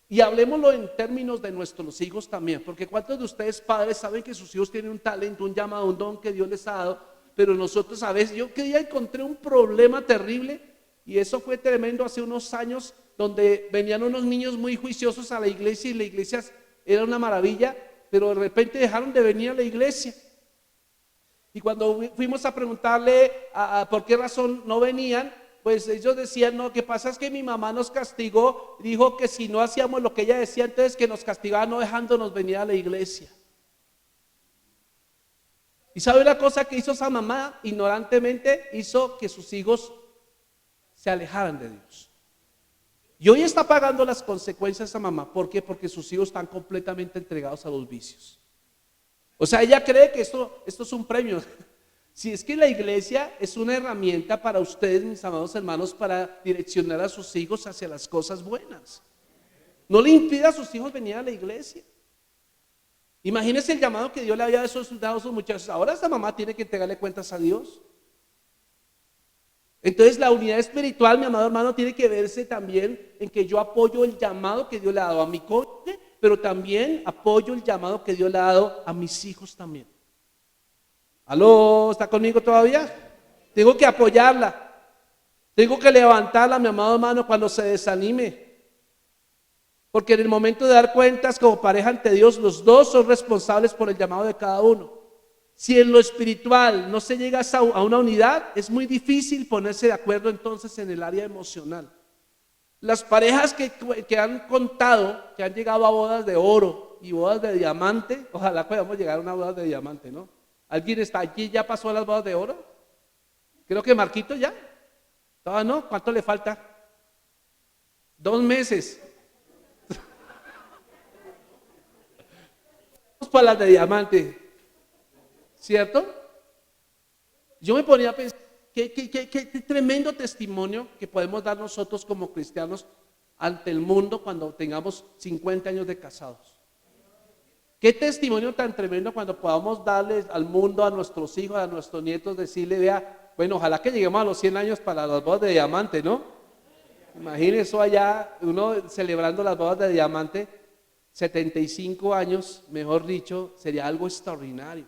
Y hablemoslo en términos de nuestros hijos también, porque ¿cuántos de ustedes padres saben que sus hijos tienen un talento, un llamado, un don que Dios les ha dado? Pero nosotros a veces, yo que día encontré un problema terrible, y eso fue tremendo hace unos años, donde venían unos niños muy juiciosos a la iglesia, y la iglesia era una maravilla, pero de repente dejaron de venir a la iglesia. Y cuando fuimos a preguntarle por qué razón no venían, pues ellos decían, no, lo que pasa es que mi mamá nos castigó, dijo que si no hacíamos lo que ella decía, entonces que nos castigaba no dejándonos venir a la iglesia. ¿Y sabe una cosa que hizo esa mamá? Ignorantemente hizo que sus hijos se alejaran de Dios. Y hoy está pagando las consecuencias esa mamá. ¿Por qué? Porque sus hijos están completamente entregados a los vicios. O sea, ella cree que esto es un premio. Si es que la iglesia es una herramienta para ustedes, mis amados hermanos, para direccionar a sus hijos hacia las cosas buenas. No le impida a sus hijos venir a la iglesia. Imagínense el llamado que Dios le había dado a esos muchachos. Ahora esta mamá tiene que entregarle cuentas a Dios. Entonces la unidad espiritual, mi amado hermano, tiene que verse también en que yo apoyo el llamado que Dios le ha dado a mi cónyuge, pero también apoyo el llamado que Dios le ha dado a mis hijos también. ¿Aló? ¿Está conmigo todavía? Tengo que apoyarla. Tengo que levantarla, mi amado hermano, cuando se desanime. Porque en el momento de dar cuentas como pareja ante Dios, los dos son responsables por el llamado de cada uno. Si en lo espiritual no se llega a una unidad, es muy difícil ponerse de acuerdo entonces en el área emocional. Las parejas que han contado, que han llegado a bodas de oro y bodas de diamante, ojalá podamos llegar a una boda de diamante, ¿no? ¿Alguien está aquí, ya pasó a las bodas de oro? Creo que Marquito ya. ¿Todavía no? ¿Cuánto le falta? 2 meses. para las de diamante, ¿cierto? Yo me ponía a pensar, qué tremendo testimonio que podemos dar nosotros como cristianos ante el mundo cuando tengamos 50 años de casados. Qué testimonio tan tremendo cuando podamos darles al mundo, a nuestros hijos, a nuestros nietos, decirle, vea, bueno, ojalá que lleguemos a los 100 años para las bodas de diamante, ¿no? Imagínense eso allá, uno celebrando las bodas de diamante, 75 años, mejor dicho, sería algo extraordinario.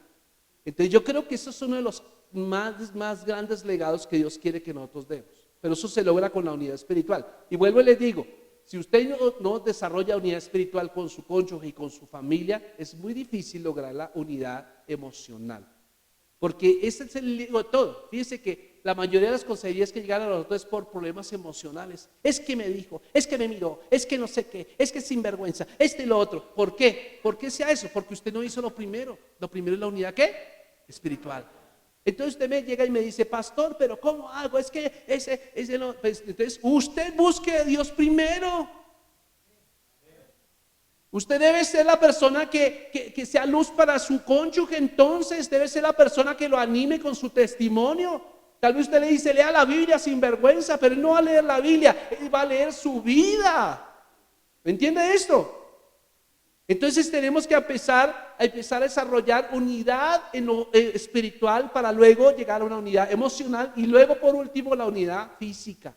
Entonces yo creo que eso es uno de los más grandes legados que Dios quiere que nosotros demos. Pero eso se logra con la unidad espiritual. Y vuelvo y les digo, si usted no desarrolla unidad espiritual con su cónyuge y con su familia, es muy difícil lograr la unidad emocional. Porque ese es el lío de todo. Fíjense que la mayoría de las consejerías que llegan a nosotros es por problemas emocionales. Es que me dijo, es que me miró, es que no sé qué, es que es sinvergüenza, y lo otro. ¿Por qué? ¿Por qué sea eso? Porque usted no hizo lo primero. Lo primero es la unidad, ¿qué? Espiritual. Entonces usted me llega y me dice, pastor, pero ¿cómo hago? Es que ese no. Pues, entonces usted busque a Dios primero. Usted debe ser la persona que sea luz para su cónyuge, entonces debe ser la persona que lo anime con su testimonio. Tal vez usted le dice, lea la Biblia sin vergüenza, pero él no va a leer la Biblia, él va a leer su vida. ¿Me entiende esto? Entonces tenemos que empezar a desarrollar unidad en lo espiritual para luego llegar a una unidad emocional y luego por último la unidad física.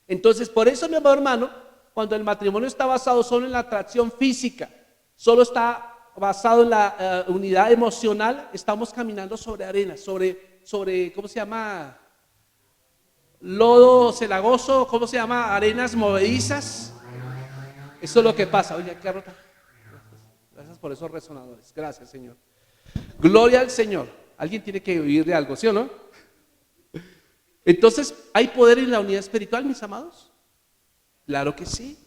Entonces por eso, mi amado hermano, cuando el matrimonio está basado solo en la atracción física, solo está basado en la unidad emocional, estamos caminando sobre arena, sobre ¿cómo se llama? Lodo cenagoso, ¿cómo se llama? Arenas movedizas. Eso es lo que pasa. Oye, qué rota. Gracias por esos resonadores. Gracias, Señor. Gloria al Señor. Alguien tiene que vivir de algo, ¿sí o no? Entonces, ¿hay poder en la unidad espiritual, mis amados? Claro que sí.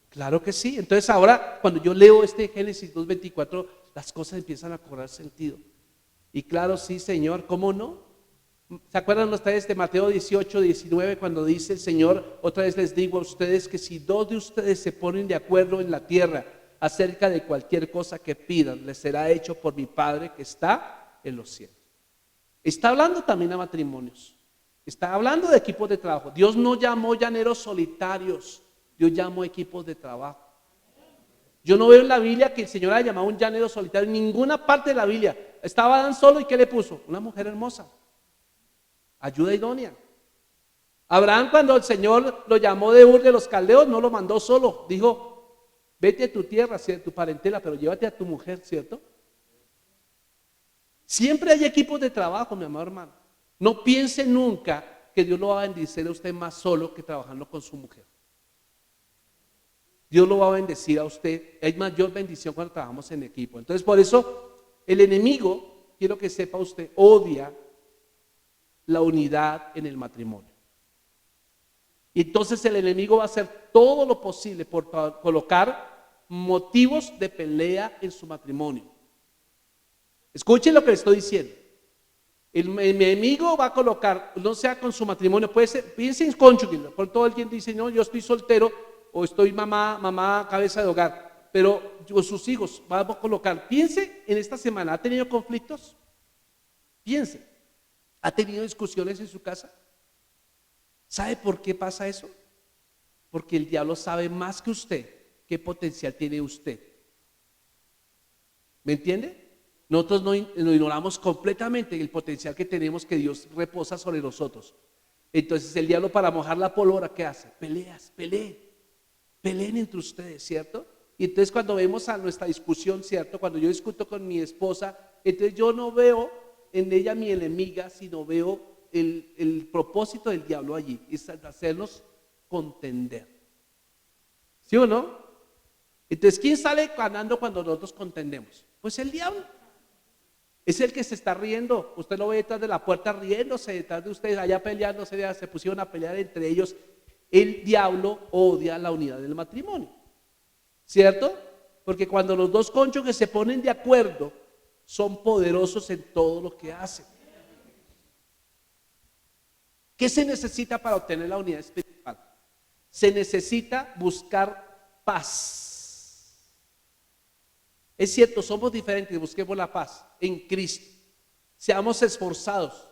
Claro que sí. Entonces ahora, cuando yo leo este Génesis 2:24, las cosas empiezan a cobrar sentido. Y claro, sí, Señor, ¿cómo no? ¿Se acuerdan ustedes de Mateo 18:19 cuando dice el Señor, otra vez les digo a ustedes que si dos de ustedes se ponen de acuerdo en la tierra acerca de cualquier cosa que pidan, les será hecho por mi Padre que está en los cielos? Está hablando también a matrimonios, está hablando de equipos de trabajo. Dios no llamó llaneros solitarios, Dios llamó equipos de trabajo. Yo no veo en la Biblia que el Señor haya llamado un llanero solitario, en ninguna parte de la Biblia. Estaba Adán solo y ¿qué le puso? Una mujer hermosa. Ayuda idónea. Abraham, cuando el Señor lo llamó de Ur de los Caldeos, no lo mandó solo. Dijo, vete a tu tierra, de tu parentela, pero llévate a tu mujer, ¿cierto? Siempre hay equipos de trabajo, mi amado hermano. No piense nunca que Dios lo va a bendecir a usted más solo que trabajando con su mujer. Dios lo va a bendecir a usted. Hay mayor bendición cuando trabajamos en equipo. Entonces, por eso, el enemigo, quiero que sepa usted, odia la unidad en el matrimonio. Y entonces el enemigo va a hacer todo lo posible por colocar motivos de pelea en su matrimonio. Escuchen lo que le estoy diciendo. El enemigo va a colocar, no sea con su matrimonio, puede ser, piense en cónyuge. Por todo alguien dice, no, yo estoy soltero o estoy mamá cabeza de hogar, pero sus hijos vamos a colocar. Piense en esta semana, ¿ha tenido conflictos? Piense. ¿Ha tenido discusiones en su casa? ¿Sabe por qué pasa eso? Porque el diablo sabe más que usted qué potencial tiene usted. ¿Me entiende? Nosotros no ignoramos completamente el potencial que tenemos, que Dios reposa sobre nosotros. Entonces el diablo, para mojar la pólvora, ¿qué hace? Peleen entre ustedes, ¿cierto? Y entonces cuando vemos a nuestra discusión, ¿cierto? Cuando yo discuto con mi esposa, entonces yo no veo en ella mi enemiga, sino veo el propósito del diablo allí, es hacernos contender. ¿Sí o no? Entonces, ¿quién sale ganando cuando nosotros contendemos? Pues el diablo. Es el que se está riendo. Usted lo ve detrás de la puerta riéndose, detrás de ustedes allá peleándose, se pusieron a pelear entre ellos. El diablo odia la unidad del matrimonio, ¿cierto? Porque cuando los dos cónyuges se ponen de acuerdo, son poderosos en todo lo que hacen. ¿Qué se necesita para obtener la unidad espiritual? Se necesita buscar paz. Es cierto, somos diferentes, busquemos la paz en Cristo. Seamos esforzados,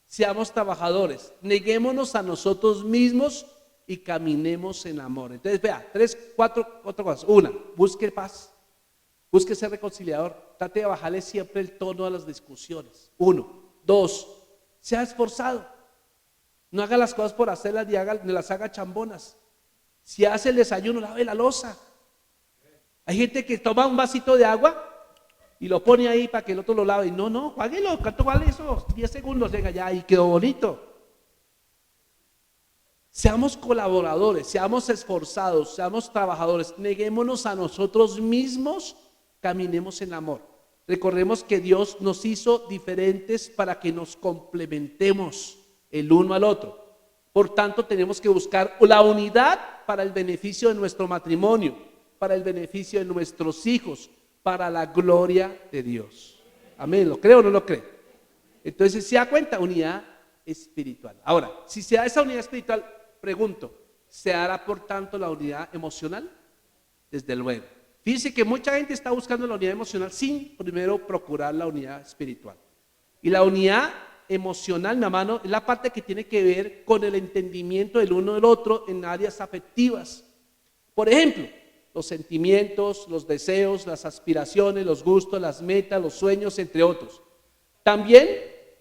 seamos trabajadores, neguémonos a nosotros mismos y caminemos en amor. Entonces, vea, 4 cosas. 1, busque paz, busque ser reconciliador, trate de bajarle siempre el tono a las discusiones. 1. 2, sea esforzado. No haga las cosas por hacerlas ni las haga chambonas. Si hace el desayuno, lave la loza. Hay gente que toma un vasito de agua y lo pone ahí para que el otro lo lave. No, páguelo. ¿Cuánto vale eso? 10 segundos, venga ya, y quedó bonito. Seamos colaboradores, seamos esforzados, seamos trabajadores. Neguémonos a nosotros mismos, caminemos en amor. Recordemos que Dios nos hizo diferentes para que nos complementemos el uno al otro. Por tanto, tenemos que buscar la unidad para el beneficio de nuestro matrimonio, para el beneficio de nuestros hijos, para la gloria de Dios. Amén, ¿lo cree o no lo cree? Entonces, se da cuenta, unidad espiritual. Ahora, si se da esa unidad espiritual, pregunto, ¿se dará por tanto la unidad emocional? Desde luego. Fíjense que mucha gente está buscando la unidad emocional sin primero procurar la unidad espiritual. Y la unidad emocional, mi hermano, es la parte que tiene que ver con el entendimiento del uno del otro en áreas afectivas. Por ejemplo, los sentimientos, los deseos, las aspiraciones, los gustos, las metas, los sueños, entre otros. También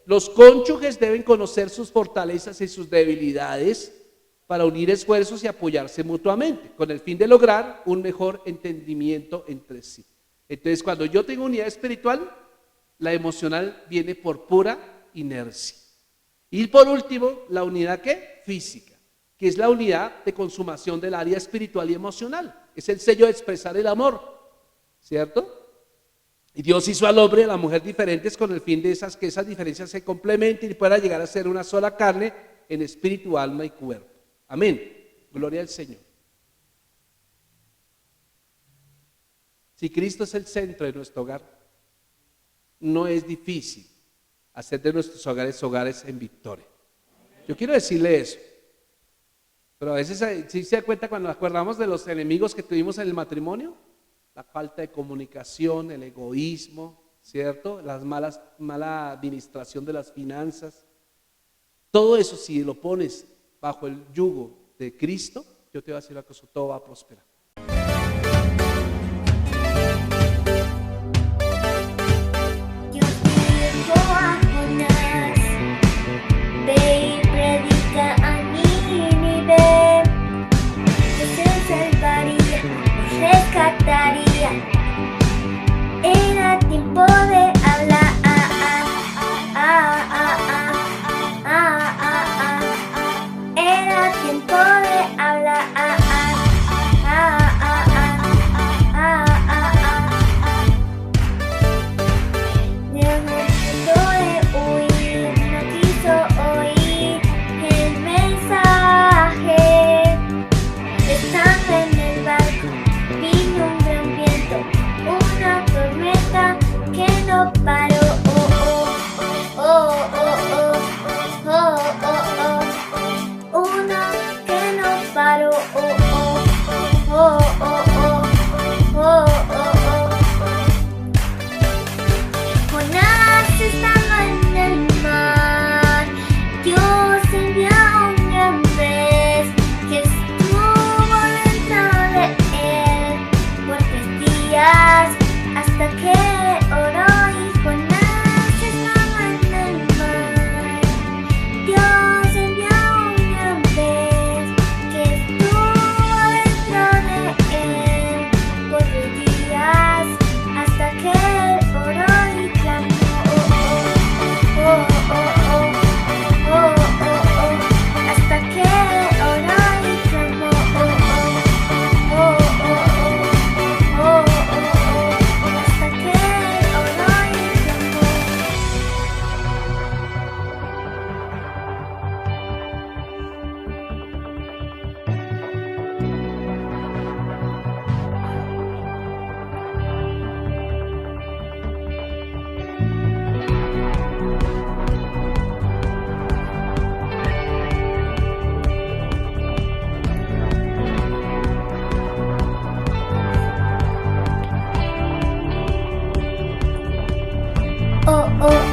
los cónyuges deben conocer sus fortalezas y sus debilidades para unir esfuerzos y apoyarse mutuamente, con el fin de lograr un mejor entendimiento entre sí. Entonces, cuando yo tengo unidad espiritual, la emocional viene por pura inercia. Y por último, la unidad ¿qué? Física, que es la unidad de consumación del área espiritual y emocional. Es el sello de expresar el amor, ¿cierto? Y Dios hizo al hombre y a la mujer diferentes con el fin de que esas diferencias se complementen y puedan llegar a ser una sola carne en espíritu, alma y cuerpo. Amén. Gloria al Señor. Si Cristo es el centro de nuestro hogar, no es difícil hacer de nuestros hogares en victoria. Yo quiero decirle eso. Pero a veces sí se da cuenta cuando nos acordamos de los enemigos que tuvimos en el matrimonio, la falta de comunicación, el egoísmo, ¿cierto? Mala administración de las finanzas. Todo eso, si lo pones bajo el yugo de Cristo, yo te voy a decir una cosa, todo va a prosperar. Yo digo a Jonás, ve y predica a Nínive, que se salvaría, nos rescataría. Era tiempo de hablar. Era tiempo de hablar. Dejó de huir, no quiso oír el mensaje. Estando en el barco, vino un gran viento, una tormenta que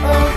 Oh,